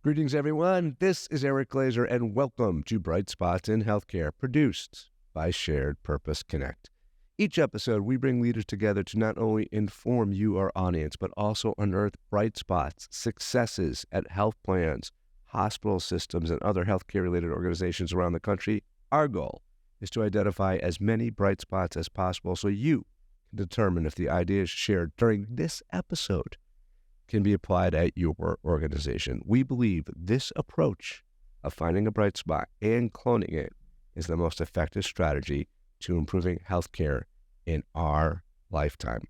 Greetings, everyone. This is Eric Glazer, and welcome to Bright Spots in Healthcare, produced by Shared Purpose Connect. Each episode, we bring leaders together to not only inform you, our audience, but also unearth bright spots, successes at health plans, hospital systems, and other healthcare-related organizations around the country. Our goal is to identify as many bright spots as possible so you can determine if the ideas shared during this episode can be applied at your organization. We believe this approach of finding a bright spot and cloning it is the most effective strategy to improving healthcare in our lifetime.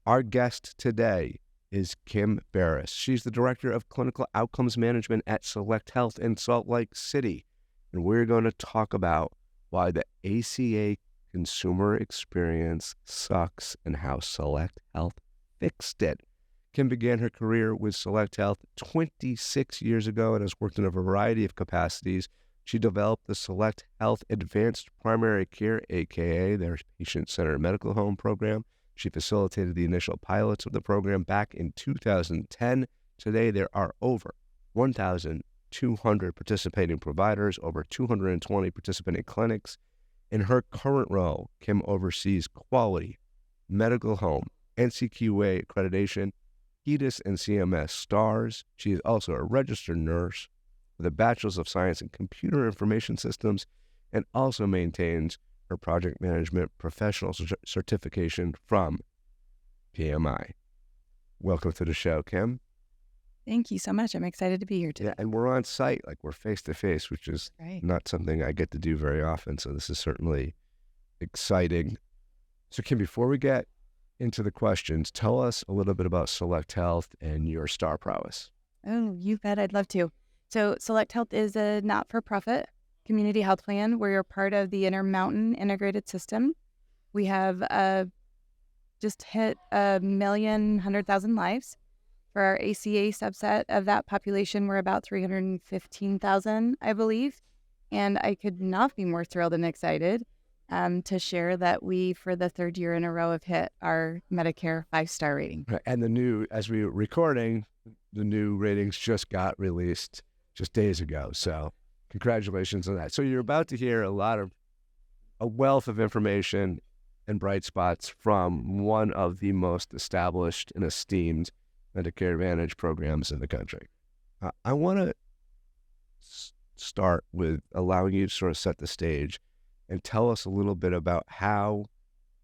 Our guest today is Kim Barrus. She's the Director of Clinical Outcomes Management at SelectHealth in Salt Lake City. And we're going to talk about why the ACA consumer experience sucks and how SelectHealth fixed it. Kim began her career with SelectHealth 26 years ago and has worked in a variety of capacities. She developed the SelectHealth Advanced Primary Care, a.k.a. their patient-centered medical home program. She facilitated the initial pilots of the program back in 2010. Today, there are over 1,200 participating providers, over 220 participating clinics. In her current role, Kim oversees quality, medical home, NCQA accreditation, HEDIS and CMS Stars. She is also a registered nurse with a Bachelor's of Science in Computer Information Systems and also maintains her project management professional certification from PMI. Welcome to the show, Kim. Thank you so much. I'm excited to be here today. Yeah, and we're on site, like we're face-to-face, which is not something I get to do very often, so this is certainly exciting. So, Kim, before we get into the questions, tell us a little bit about SelectHealth and your star prowess. Oh, you bet. I'd love to. So SelectHealth is a not-for-profit community health plan. We're part of the Intermountain Integrated System. We have just hit 1,100,000 lives. For our ACA subset of that population, we're about 315,000, I believe. And I could not be more thrilled and excited to share that we, for the third year in a row, have hit our Medicare 5-star rating. And the new, as we were recording, the new ratings just got released just days ago. So congratulations on that. So you're about to hear a wealth of information and bright spots from one of the most established and esteemed Medicare Advantage programs in the country. I want to start with allowing you to sort of set the stage and tell us a little bit about how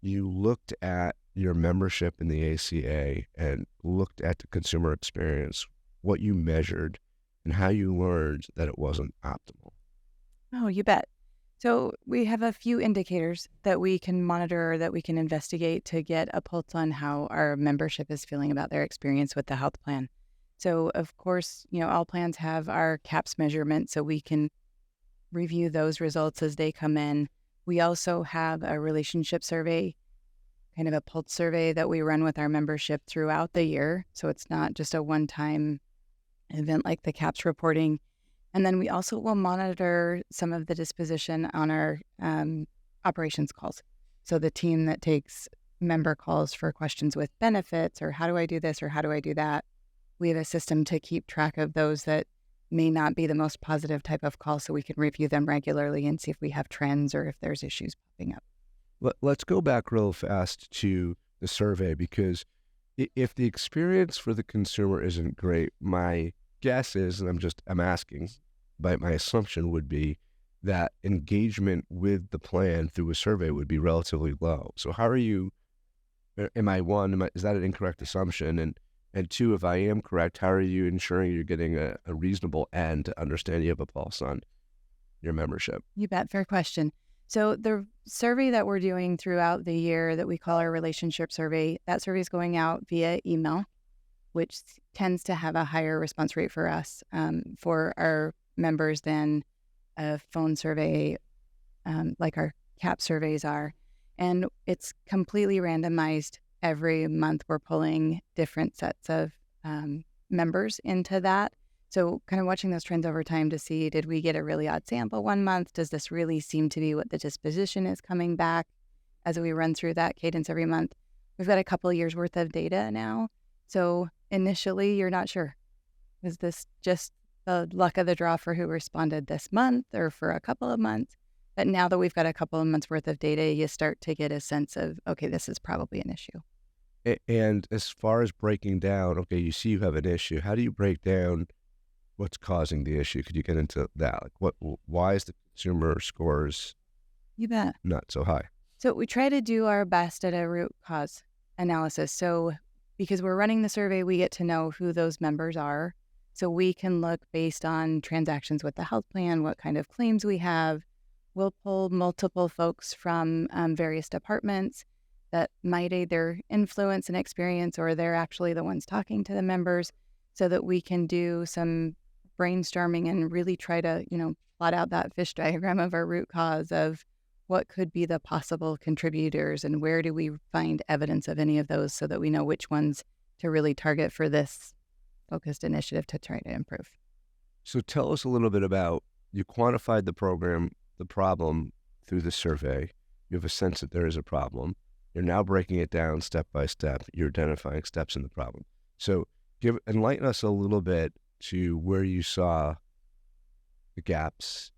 you looked at your membership in the ACA and looked at the consumer experience, what you measured, and how you learned that it wasn't optimal. Oh, you bet. So we have a few indicators that we can monitor or that we can investigate to get a pulse on how our membership is feeling about their experience with the health plan. So, of course, all plans have our CAPS measurement, so we can review those results as they come in. We also have a relationship survey, kind of a pulse survey that we run with our membership throughout the year. So it's not just a one-time event like the CAPS reporting. And then we also will monitor some of the disposition on our operations calls. So the team that takes member calls for questions with benefits or how do I do this or how do I do that, we have a system to keep track of those that may not be the most positive type of call, so we can review them regularly and see if we have trends or if there's issues popping up. Let's go back real fast to the survey, because if the experience for the consumer isn't great, my guess is, and I'm asking, but my assumption would be that engagement with the plan through a survey would be relatively low. So how are you, is that an incorrect assumption? And two, if I am correct, how are you ensuring you're getting a reasonable end to understand you have a pulse on your membership? You bet. Fair question. So the survey that we're doing throughout the year that we call our relationship survey, that survey is going out via email, which tends to have a higher response rate for us, for our members than a phone survey like our CAP surveys are. And it's completely randomized. Every month we're pulling different sets of members into that. So kind of watching those trends over time to see, did we get a really odd sample one month? Does this really seem to be what the disposition is coming back as we run through that cadence every month? We've got a couple of years worth of data now. So initially you're not sure. Is this just the luck of the draw for who responded this month or for a couple of months. But now that we've got a couple of months worth of data, you start to get a sense of, okay, this is probably an issue. And as far as breaking down, okay, you see you have an issue. How do you break down what's causing the issue? Could you get into that? Like why is the consumer scores You bet. not so high? So we try to do our best at a root cause analysis. So because we're running the survey, we get to know who those members are. So we can look based on transactions with the health plan, what kind of claims we have. We'll pull multiple folks from various departments that might either influence an experience or they're actually the ones talking to the members, so that we can do some brainstorming and really try to, plot out that fish diagram of our root cause of what could be the possible contributors and where do we find evidence of any of those, so that we know which ones to really target for this focused initiative to try to improve. So tell us a little bit about, you quantified the problem through the survey. You have a sense that there is a problem. You're now breaking it down step by step. You're identifying steps in the problem. So enlighten us a little bit to where you saw the gaps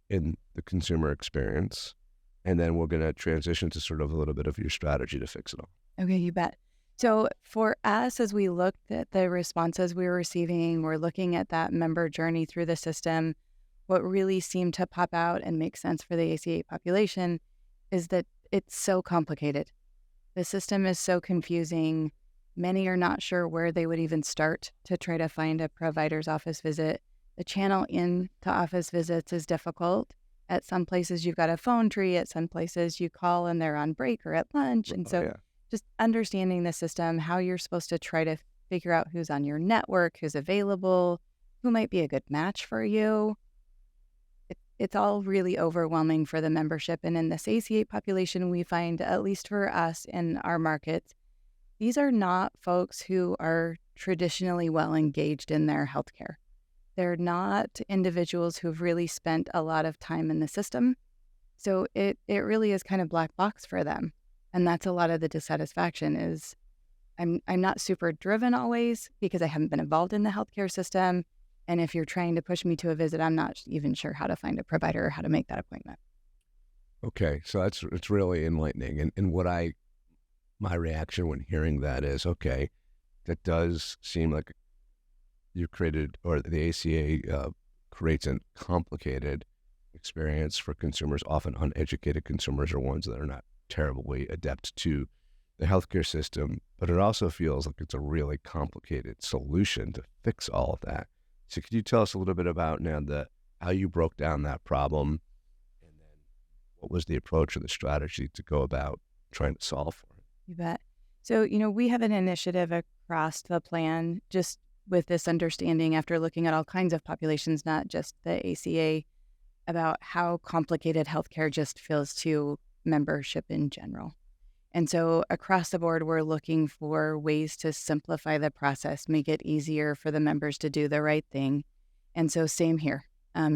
in the consumer experience, and then we're going to transition to sort of a little bit of your strategy to fix it all. Okay, you bet. So for us, as we looked at the responses we were receiving, we're looking at that member journey through the system. What really seemed to pop out and make sense for the ACA population is that it's so complicated. The system is so confusing. Many are not sure where they would even start to try to find a provider's office visit. The channel into office visits is difficult. At some places, you've got a phone tree. At some places, you call and they're on break or at lunch. And so just understanding the system, how you're supposed to try to figure out who's on your network, who's available, who might be a good match for you. It's all really overwhelming for the membership. And in this ACA population, we find, at least for us in our markets, these are not folks who are traditionally well engaged in their healthcare. They're not individuals who've really spent a lot of time in the system. So it really is kind of black box for them. And that's a lot of the dissatisfaction is I'm not super driven always because I haven't been involved in the healthcare system. And if you're trying to push me to a visit, I'm not even sure how to find a provider or how to make that appointment. Okay, so it's really enlightening. And my reaction when hearing that is, okay, that does seem like you created, or the ACA creates a complicated experience for consumers, often uneducated consumers or ones that are not terribly adept to the healthcare system, but it also feels like it's a really complicated solution to fix all of that. So could you tell us a little bit about now how you broke down that problem, and then what was the approach or the strategy to go about trying to solve for it? You bet. So, we have an initiative across the plan just with this understanding, after looking at all kinds of populations, not just the ACA, about how complicated healthcare just feels to membership in general. And so across the board, we're looking for ways to simplify the process, make it easier for the members to do the right thing. And so same here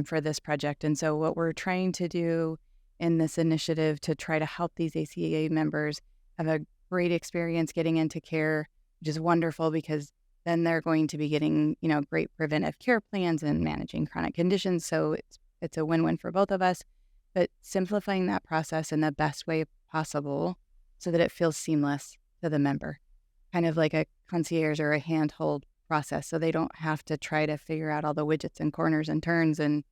for this project. And so what we're trying to do in this initiative to try to help these ACA members have a great experience getting into care, which is wonderful because then they're going to be getting, great preventive care plans and managing chronic conditions. So it's a win-win for both of us, but simplifying that process in the best way possible so that it feels seamless to the member, kind of like a concierge or a handhold process, so they don't have to try to figure out all the widgets and corners and turns and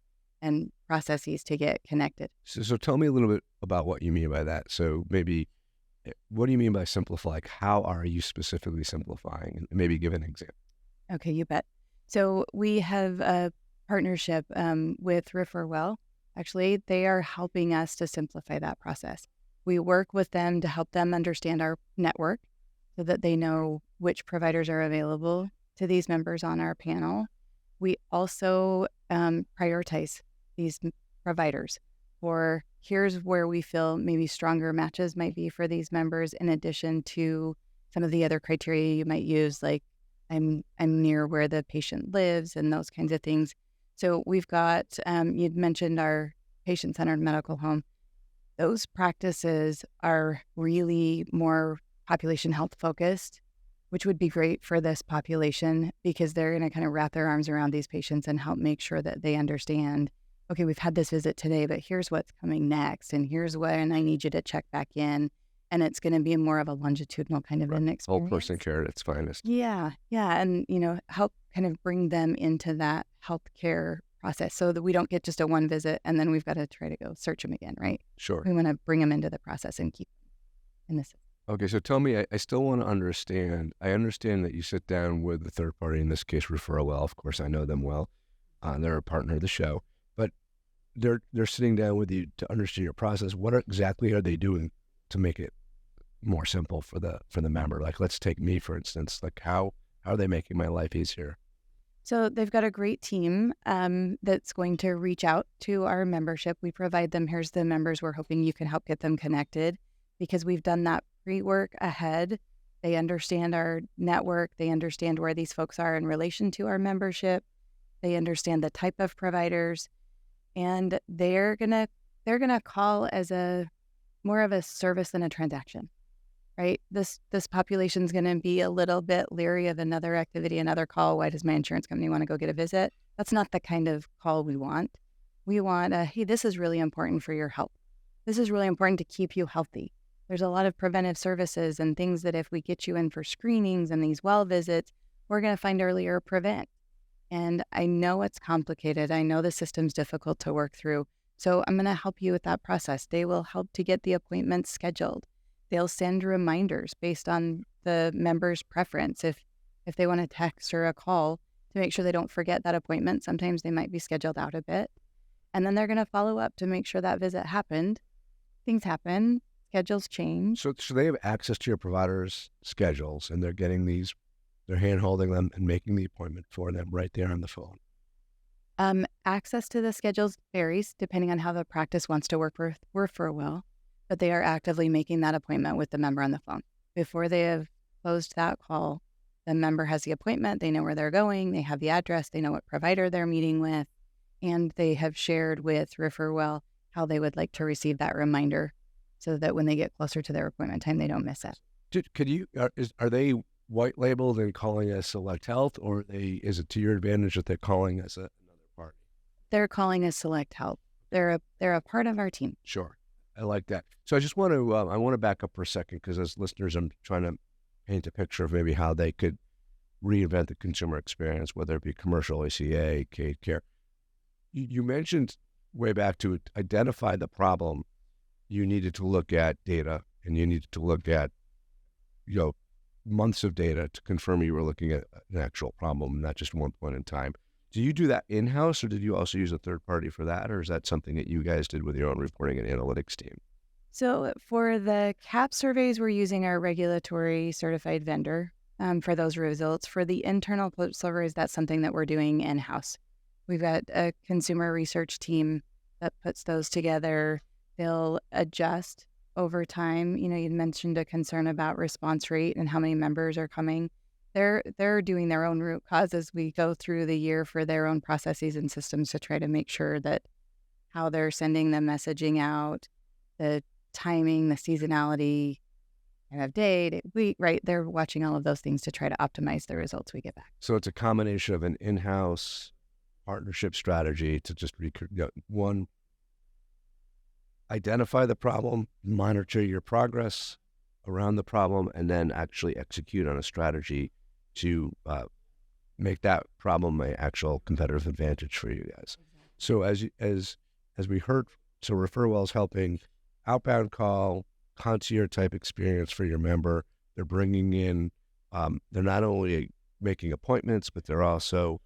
processes to get connected. So tell me a little bit about what you mean by that. So maybe, what do you mean by simplify? Like, how are you specifically simplifying? And maybe give an example. Okay, you bet. So we have a partnership with ReferWell. Actually, they are helping us to simplify that process. We work with them to help them understand our network so that they know which providers are available to these members on our panel. We also prioritize these providers for here's where we feel maybe stronger matches might be for these members, in addition to some of the other criteria you might use, like I'm near where the patient lives and those kinds of things. So we've got, you'd mentioned our patient-centered medical home. Those practices are really more population health focused. which would be great for this population because they're going to kind of wrap their arms around these patients and help make sure that they understand, okay, we've had this visit today, but here's what's coming next, and here's when I need you to check back in. And it's going to be more of a longitudinal kind of an experience. Whole person care at its finest. Yeah. And, help kind of bring them into that healthcare process so that we don't get just a one visit and then we've got to try to go search them again, right? Sure. We want to bring them into the process and keep them in the system. Okay, so tell me, I still want to understand. I understand that you sit down with the third party, in this case, Referral Well. Of course, I know them well. They're a partner of the show. But they're sitting down with you to understand your process. What exactly are they doing to make it more simple for the member? Like, let's take me, for instance. Like, how are they making my life easier? So they've got a great team that's going to reach out to our membership. We provide them, here's the members we're hoping you can help get them connected because we've done that pre-work ahead. They understand our network. They understand where these folks are in relation to our membership. They understand the type of providers. And they're gonna call as more of a service than a transaction. Right? This population's going to be a little bit leery of another activity, another call. Why does my insurance company want to go get a visit? That's not the kind of call we want. We want hey, this is really important for your health. This is really important to keep you healthy. There's a lot of preventive services and things that if we get you in for screenings and these well visits, we're going to find earlier prevent. And I know it's complicated. I know the system's difficult to work through. So I'm going to help you with that process. They will help to get the appointments scheduled. They'll send reminders based on the member's preference. If they want a text or a call to make sure they don't forget that appointment, sometimes they might be scheduled out a bit. And then they're going to follow up to make sure that visit happened. Things happen, schedules change. So they have access to your provider's schedules and they're getting they're hand-holding them and making the appointment for them right there on the phone. Access to the schedules varies depending on how the practice wants to work with Referral, but they are actively making that appointment with the member on the phone. Before they have closed that call, the member has the appointment, they know where they're going, they have the address, they know what provider they're meeting with, and they have shared with Referral how they would like to receive that reminder so that when they get closer to their appointment time, they don't miss it. Are they white labeled and calling us SelectHealth, or is it to your advantage that they're calling us another party? They're calling us SelectHealth. They're a part of our team. Sure. I like that. So I just want to back up for a second because as listeners, I'm trying to paint a picture of maybe how they could reinvent the consumer experience, whether it be commercial, ACA, care. You mentioned way back to identify the problem. You needed to look at data and you needed to look at, months of data to confirm you were looking at an actual problem, not just one point in time. Do you do that in-house or did you also use a third party for that? Or is that something that you guys did with your own reporting and analytics team? So for the CAP surveys, we're using our regulatory certified vendor for those results. For the internal surveys, that's something that we're doing in-house. We've got a consumer research team that puts those together. They'll adjust over time. You mentioned a concern about response rate and how many members are coming. They're doing their own root cause as we go through the year for their own processes and systems to try to make sure that how they're sending the messaging out, the timing, the seasonality, time of day, week, right? They're watching all of those things to try to optimize the results we get back. So it's a combination of an in-house partnership strategy to just one, identify the problem, monitor your progress around the problem, and then actually execute on a strategy to make that problem an actual competitive advantage for you guys. Exactly. So as we heard, so Referral is helping outbound call, concierge type experience for your member. They're bringing in, they're not only making appointments, but they're also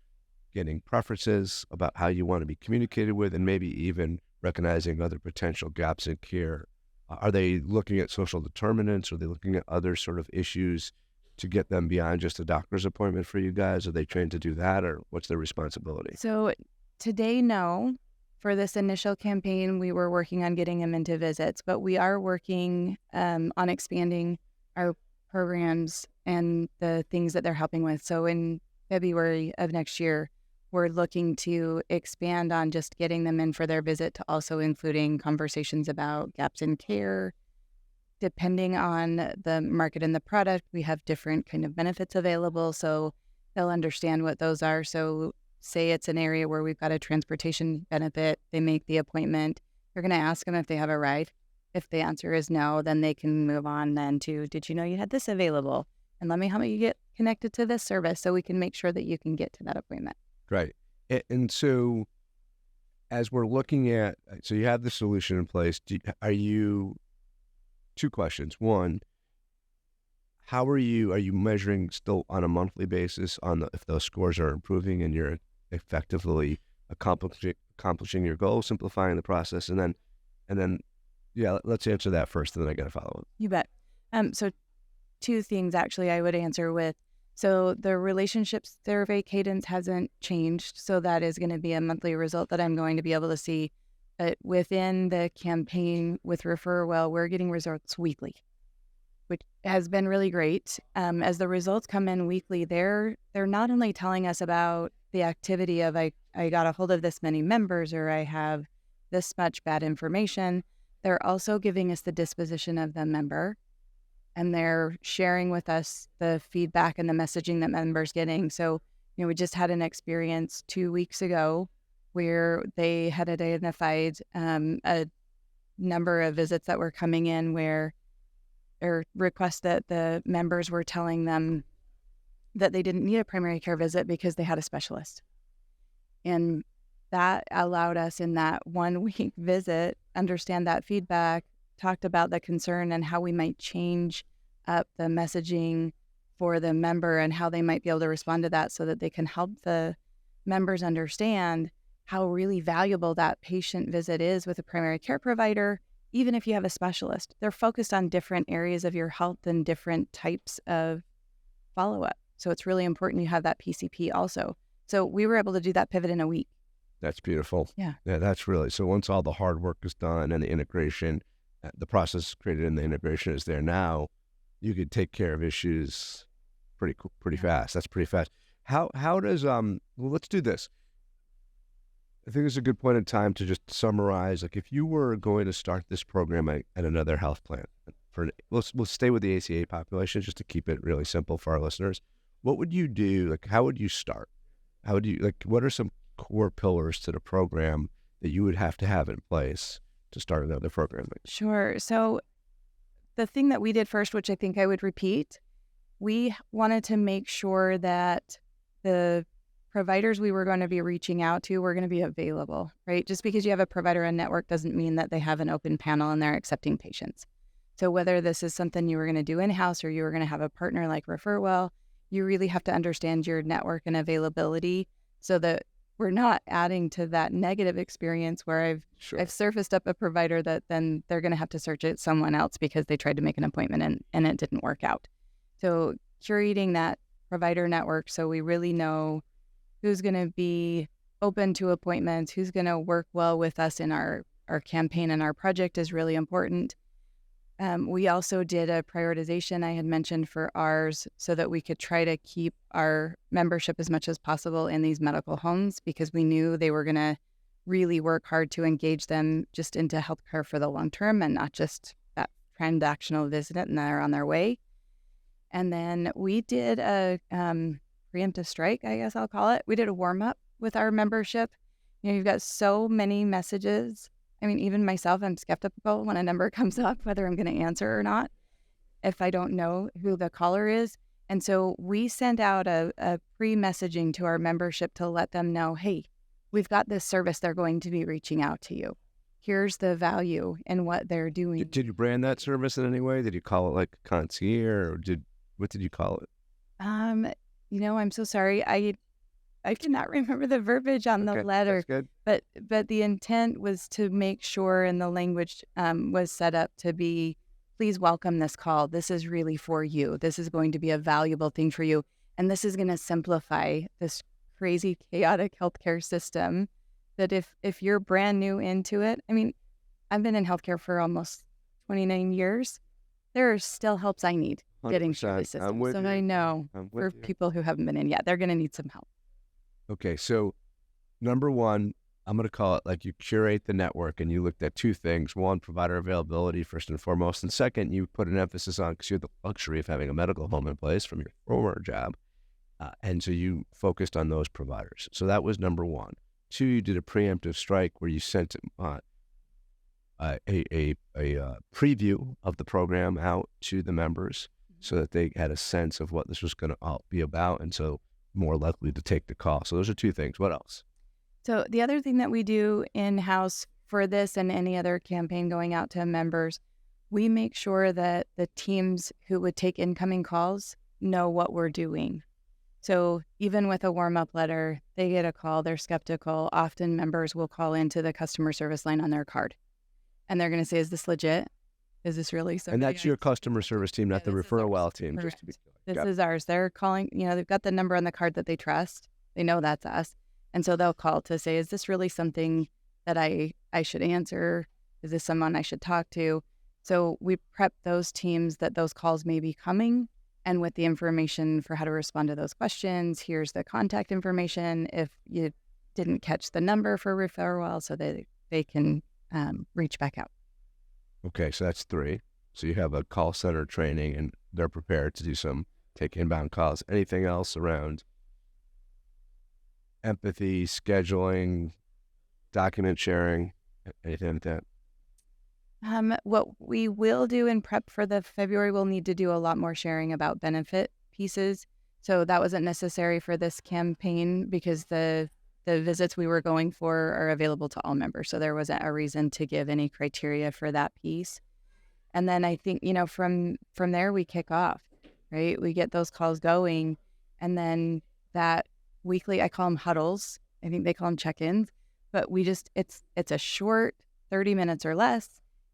getting preferences about how you want to be communicated with, and maybe even recognizing other potential gaps in care. Are they looking at social determinants? Are they looking at other sort of issues to get them beyond just a doctor's appointment for you guys? Are they trained to do that, or what's their responsibility? So today, no. For this initial campaign, we were working on getting them into visits, but we are working on expanding our programs and the things that they're helping with. So in February of next year, we're looking to expand on just getting them in for their visit to also including conversations about gaps in care, depending on the market and the product, we have different kind of benefits available. So they'll understand what those are. So say it's an area where we've got a transportation benefit, they make the appointment. You're going to ask them if they have a ride. If the answer is no, then they can move on then to, did you know you had this available? And let me help you get connected to this service so we can make sure that you can get to that appointment. Right. And so as we're looking at, so you have the solution in place. Two questions. One, are you measuring still on a monthly basis if those scores are improving and you're effectively accomplishing your goal, simplifying the process? And then, yeah, let's answer that first, and then I got to follow up. You bet. So two things actually I would answer with. So the relationship survey cadence hasn't changed. So that is going to be a monthly result that I'm going to be able to see. But within the campaign with ReferWell, we're getting results weekly, which has been really great. As the results come in weekly, they're not only telling us about the activity of I got a hold of this many members or I have this much bad information, they're also giving us the disposition of the member. And they're sharing with us the feedback and the messaging that members getting. So, we just had an experience 2 weeks ago where they had identified a number of visits that were coming in or requests that the members were telling them that they didn't need a primary care visit because they had a specialist. And that allowed us in that 1 week visit, understand that feedback, talked about the concern and how we might change up the messaging for the member and how they might be able to respond to that so that they can help the members understand how really valuable that patient visit is with a primary care provider, even if you have a specialist. They're focused on different areas of your health and different types of follow-up. So it's really important you have that PCP also. So we were able to do that pivot in a week. That's beautiful. Yeah, that's really, so once all the hard work is done and the integration, the process created in the integration is there now, you could take care of issues pretty fast. That's pretty fast. How does, well, let's do this. I think it's a good point in time to just summarize, like if you were going to start this program at another health plan, we'll stay with the ACA population just to keep it really simple for our listeners. What would you do? Like, how would you start? What are some core pillars to the program that you would have to have in place to start another program? Sure. So the thing that we did first, which I think I would repeat, we wanted to make sure that the providers we were going to be reaching out to were going to be available, right? Just because you have a provider and network doesn't mean that they have an open panel and they're accepting patients. So whether this is something you were going to do in-house or you were going to have a partner like ReferWell, you really have to understand your network and availability so that we're not adding to that negative experience where I've surfaced up a provider that then they're going to have to search it someone else because they tried to make an appointment and it didn't work out. So curating that provider network so we really know who's going to be open to appointments, who's going to work well with us in our campaign and our project is really important. We also did a prioritization I had mentioned for ours so that we could try to keep our membership as much as possible in these medical homes because we knew they were going to really work hard to engage them just into healthcare for the long term and not just that transactional visit and they're on their way. And then we did a preemptive strike, I guess I'll call it. We did a warm up with our membership. You've got so many messages. I mean, even myself, I'm skeptical when a number comes up, whether I'm going to answer or not, if I don't know who the caller is. And so we sent out a pre-messaging to our membership to let them know, hey, we've got this service. They're going to be reaching out to you. Here's the value in what they're doing. Did you brand that service in any way? Did you call it like concierge or what did you call it? I'm so sorry. I cannot remember the verbiage on the letter, that's good. But the intent was to make sure, and the language was set up to be, please welcome this call. This is really for you. This is going to be a valuable thing for you. And this is going to simplify this crazy, chaotic healthcare system that if you're brand new into it, I mean, I've been in healthcare for almost 29 years. There are still helps I need getting through the system. So I know for people who haven't been in yet, they're going to need some help. Okay, so number one, I'm going to call it like you curate the network and you looked at two things. One, provider availability first and foremost. And second, you put an emphasis on, because you had the luxury of having a medical home in place from your former job. And so you focused on those providers. So that was number one. Two, you did a preemptive strike where you sent a preview of the program out to the members so that they had a sense of what this was going to be about, and so more likely to take the call. So those are two things. What else? So the other thing that we do in-house for this and any other campaign going out to members, we make sure that the teams who would take incoming calls know what we're doing. So even with a warm-up letter, they get a call, they're skeptical. Often members will call into the customer service line on their card. And they're going to say, is this legit? Is this really something? And that's your customer service team, not the referral well team. Just to be clear. This is ours. They're calling, they've got the number on the card that they trust. They know that's us. And so they'll call to say, is this really something that I should answer? Is this someone I should talk to? So we prep those teams that those calls may be coming, and with the information for how to respond to those questions. Here's the contact information if you didn't catch the number for referral, so that they can reach back out. Okay, so that's three. So you have a call center training, and they're prepared to take inbound calls. Anything else around empathy, scheduling, document sharing, anything like that? What we will do in prep for the February, we'll need to do a lot more sharing about benefit pieces. So that wasn't necessary for this campaign because the visits we were going for are available to all members. So there wasn't a reason to give any criteria for that piece. And then I think, from there we kick off, right? We get those calls going, and then that weekly, I call them huddles. I think they call them check-ins, but it's a short 30 minutes or less.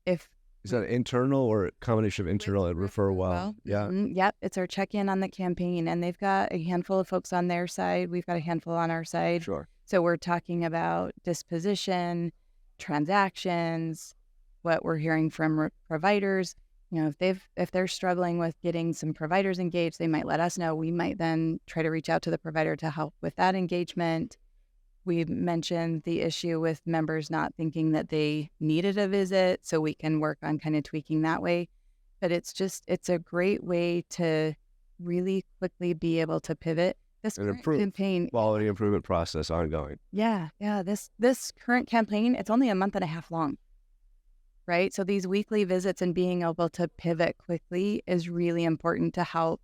Is that internal or a combination of internal and referral well? Yeah. Mm-hmm. Yep. It's our check-in on the campaign, and they've got a handful of folks on their side. We've got a handful on our side. Sure. So we're talking about disposition, transactions, what we're hearing from providers. If they're struggling with getting some providers engaged, they might let us know. We might then try to reach out to the provider to help with that engagement. We mentioned the issue with members not thinking that they needed a visit, so we can work on kind of tweaking that way. But it's a great way to really quickly be able to pivot. This current campaign, quality improvement process ongoing. Yeah. This current campaign, it's only a month and a half long, right? So these weekly visits and being able to pivot quickly is really important to help.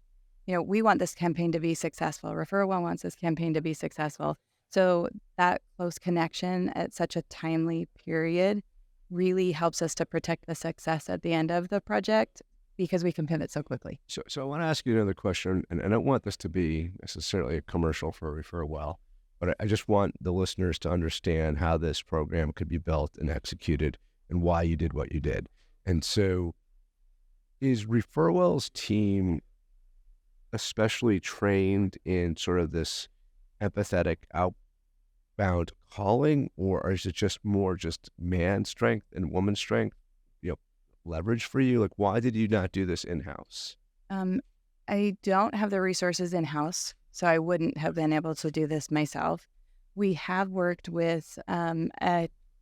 We want this campaign to be successful. Referral Well wants this campaign to be successful. So that close connection at such a timely period really helps us to protect the success at the end of the project, because we can pivot so quickly. So I want to ask you another question, and I don't want this to be necessarily a commercial for Refer Well, but I just want the listeners to understand how this program could be built and executed and why you did what you did. And so is Refer Well's team especially trained in sort of this empathetic outbound calling, or is it just more just man strength and woman strength, leverage for you? Like, why did you not do this in-house? I don't have the resources in-house, so I wouldn't have been able to do this myself. We have worked with,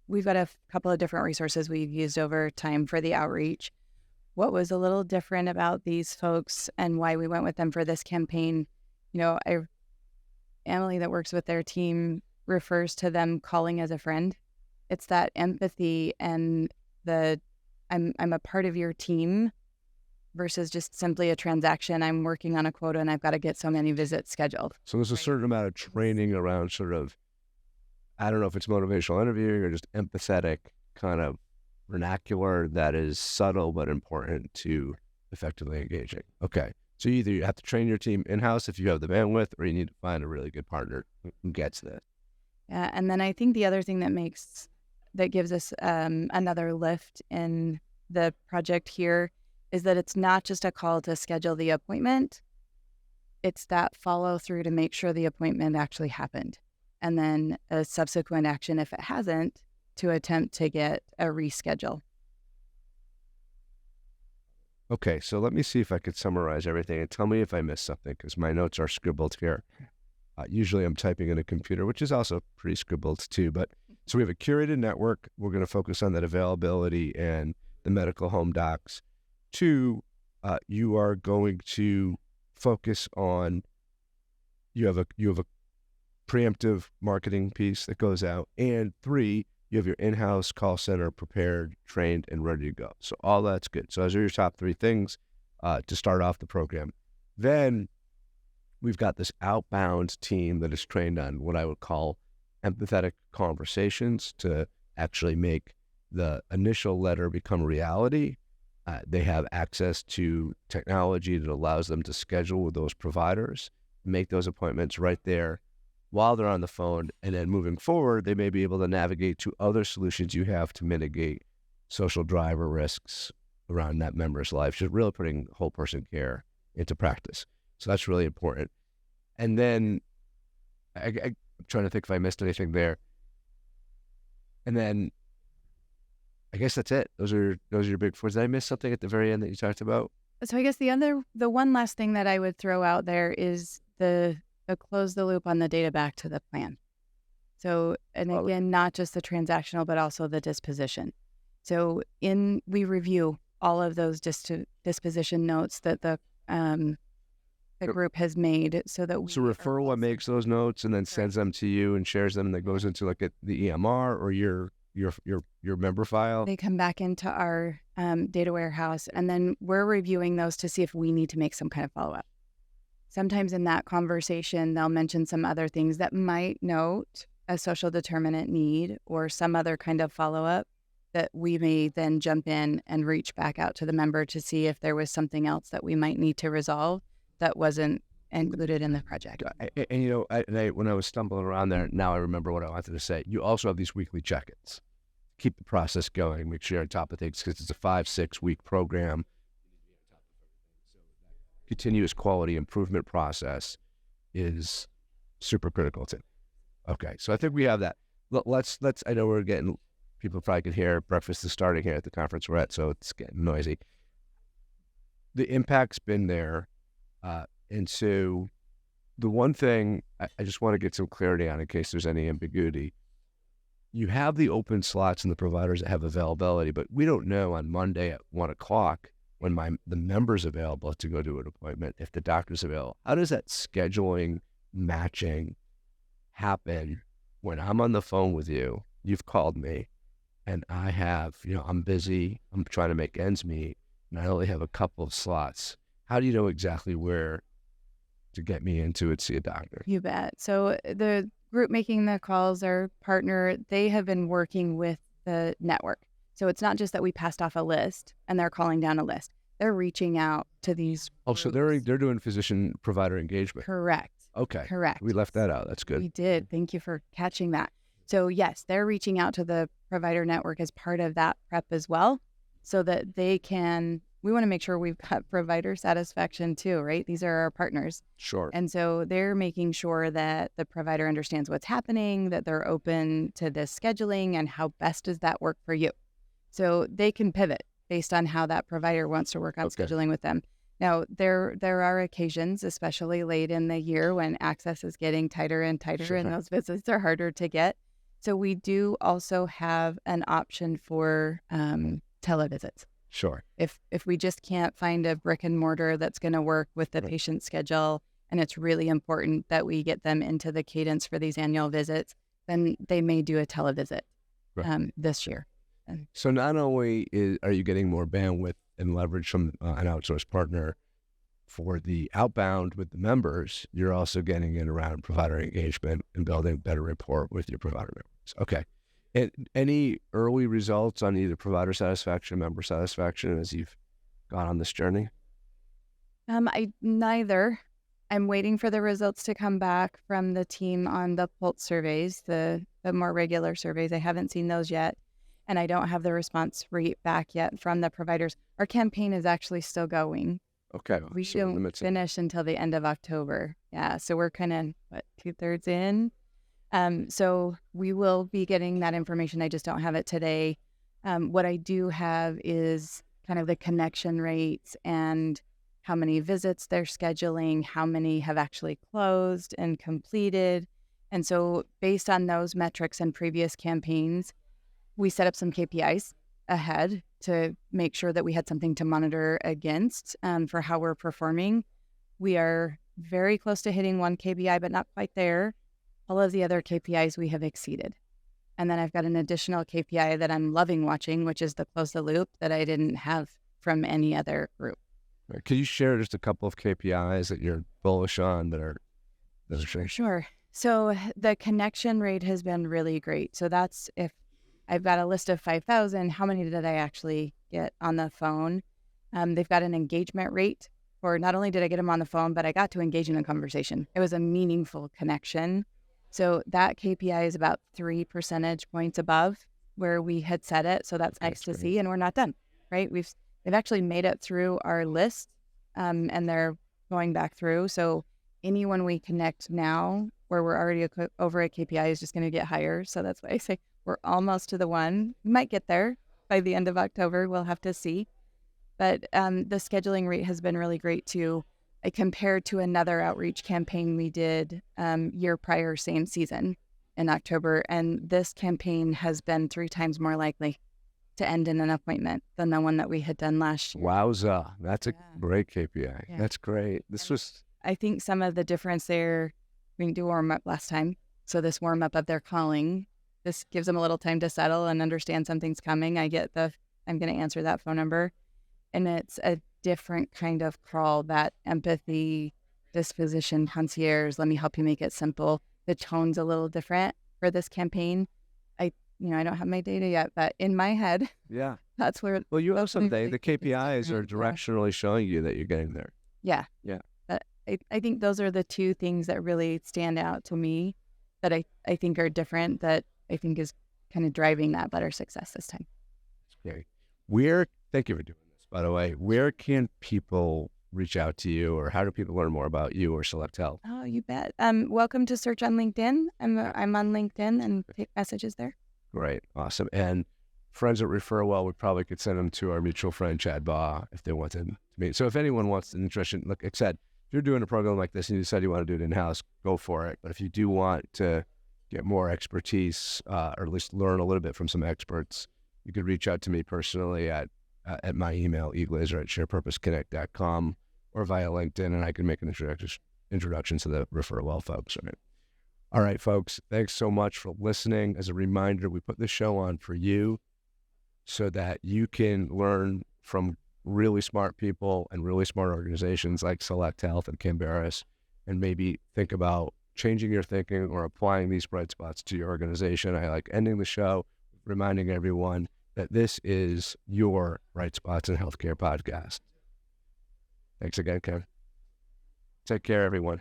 we've got a couple of different resources we've used over time for the outreach. What was a little different about these folks and why we went with them for this campaign, Emily that works with their team refers to them calling as a friend. It's that empathy and I'm a part of your team versus just simply a transaction. I'm working on a quota and I've got to get so many visits scheduled. So there's a certain amount of training around sort of, I don't know if it's motivational interviewing or just empathetic kind of vernacular that is subtle but important to effectively engaging. Okay. So either you have to train your team in-house if you have the bandwidth, or you need to find a really good partner who gets that. Yeah, and then I think the other thing that gives us another lift in the project here is that it's not just a call to schedule the appointment. It's that follow through to make sure the appointment actually happened. And then a subsequent action, if it hasn't, to attempt to get a reschedule. Okay, so let me see if I could summarize everything and tell me if I missed something, because my notes are scribbled here. Usually I'm typing in a computer, which is also pretty scribbled too, but So we have a curated network. We're going to focus on that availability and the medical home docs. 2, you are going to focus on, you have a preemptive marketing piece that goes out. And 3, you have your in-house call center prepared, trained, and ready to go. So all that's good. So those are your top 3 things to start off the program. Then we've got this outbound team that is trained on what I would call empathetic conversations to actually make the initial letter become reality. They have access to technology that allows them to schedule with those providers, make those appointments right there while they're on the phone. And then moving forward, they may be able to navigate to other solutions you have to mitigate social driver risks around that member's life, just really putting whole person care into practice. So that's really important. And then I'm trying to think if I missed anything there. And then I guess that's it. Those are your big 4. Did I miss something at the very end that you talked about? So I guess the one last thing that I would throw out there is the close the loop on the data back to the plan. So, and again, not just the transactional, but also the disposition. So we review all of those disposition notes that the group has made, so that So referral makes those notes and then sends them to you and shares them, and that goes into like the EMR or your member file. They come back into our data warehouse, and then we're reviewing those to see if we need to make some kind of follow-up. Sometimes in that conversation, they'll mention some other things that might note a social determinant need or some other kind of follow-up that we may then jump in and reach back out to the member to see if there was something else that we might need to resolve that wasn't included in the project. And when I was stumbling around there, now I remember what I wanted to say. You also have these weekly check-ins. Keep the process going, make sure you're on top of things, because it's a 5-6 week program. Continuous quality improvement process is super critical too. Okay, so I think we have that. Let's. I know we're getting, people probably can hear breakfast is starting here at the conference we're at, so it's getting noisy. The impact's been there, and so the one thing I just want to get some clarity on in case there's any ambiguity. You have the open slots and the providers that have availability, but we don't know on Monday at 1:00 when the member's available to go to an appointment, if the doctor's available. How does that scheduling, matching happen when I'm on the phone with you, you've called me, and I have, I'm busy, I'm trying to make ends meet, and I only have a couple of slots? How do you know exactly where to get me into and see a doctor? You bet. So the group making the calls, our partner, they have been working with the network. So it's not just that we passed off a list and they're calling down a list. They're reaching out to these groups. So they're doing physician-provider engagement. Correct. Okay. Correct. We left that out. That's good. We did. Thank you for catching that. So yes, they're reaching out to the provider network as part of that prep as well, so that we want to make sure we've got provider satisfaction too, right? These are our partners. Sure. And so they're making sure that the provider understands what's happening, that they're open to this scheduling, and how best does that work for you. So they can pivot based on how that provider wants to work on scheduling with them. Now, there are occasions, especially late in the year, when access is getting tighter and tighter, and those visits are harder to get. So we do also have an option for televisits. Sure. If we just can't find a brick and mortar that's going to work with the patient schedule, and it's really important that we get them into the cadence for these annual visits, then they may do a televisit this year. So not only are you getting more bandwidth and leverage from an outsourced partner for the outbound with the members, you're also getting in around provider engagement and building better rapport with your provider members. Okay. And any early results on either provider satisfaction, member satisfaction as you've gone on this journey? Neither. I'm waiting for the results to come back from the team on the Pulse surveys, the more regular surveys. I haven't seen those yet, and I don't have the response rate back yet from the providers. Our campaign is actually still going. Okay. We don't finish until the end of October. Yeah, so we're kind of, 2/3 in? So we will be getting that information. I just don't have it today. What I do have is kind of the connection rates and how many visits they're scheduling, how many have actually closed and completed. And so based on those metrics and previous campaigns, we set up some KPIs ahead to make sure that we had something to monitor against for how we're performing. We are very close to hitting one KPI, but not quite there. All of the other KPIs we have exceeded. And then I've got an additional KPI that I'm loving watching, which is the close the loop that I didn't have from any other group. Can you share just a couple of KPIs that you're bullish on that are Sure. So the connection rate has been really great. So that's if I've got a list of 5,000, how many did I actually get on the phone? They've got an engagement rate for not only did I get them on the phone, but I got to engage in a conversation. It was a meaningful connection. So that KPI is about 3 percentage points above where we had set it. So that's nice to see. And we're not done, right? They've actually made it through our list and they're going back through. So anyone we connect now where we're already over a KPI is just going to get higher. So that's why I say we're almost to the one. We might get there by the end of October. We'll have to see. But the scheduling rate has been really great too. I compared to another outreach campaign we did year prior, same season in October. And this campaign has been 3 times more likely to end in an appointment than the one that we had done last year. Wowza. That's a great KPI. Yeah. That's great. I think some of the difference there, we didn't do warm up last time. So this warm up of their calling, this gives them a little time to settle and understand something's coming. I'm going to answer that phone number. And it's a different kind of crawl, that empathy, disposition, concierge, let me help you make it simple. The tone's a little different for this campaign. I don't have my data yet, but in my head, that's where. Well, you have something. The KPIs are directionally showing you that you're getting there. Yeah. But I think those are the 2 things that really stand out to me that I think are different, that I think is kind of driving that better success this time. Okay. Thank you for doing this, by the way. Where can people reach out to you, or how do people learn more about you or SelectHealth? Oh, you bet. Welcome to search on LinkedIn. I'm on LinkedIn and take messages there. Great. Awesome. And friends that refer well, we probably could send them to our mutual friend, Chad Baugh, if they wanted to meet. So if anyone wants an interest, like I said, if you're doing a program like this and you decide you want to do it in-house, go for it. But if you do want to get more expertise, or at least learn a little bit from some experts, you could reach out to me personally at my email, eglazer@sharepurposeconnect.com, or via LinkedIn, and I can make an introduction to the refer well folks. Right? All right, folks, thanks so much for listening. As a reminder, we put this show on for you so that you can learn from really smart people and really smart organizations like SelectHealth and Barrus, and maybe think about changing your thinking or applying these bright spots to your organization. I like ending the show reminding everyone that this is your Bright Spots in Healthcare podcast. Thanks again, Ken. Take care, everyone.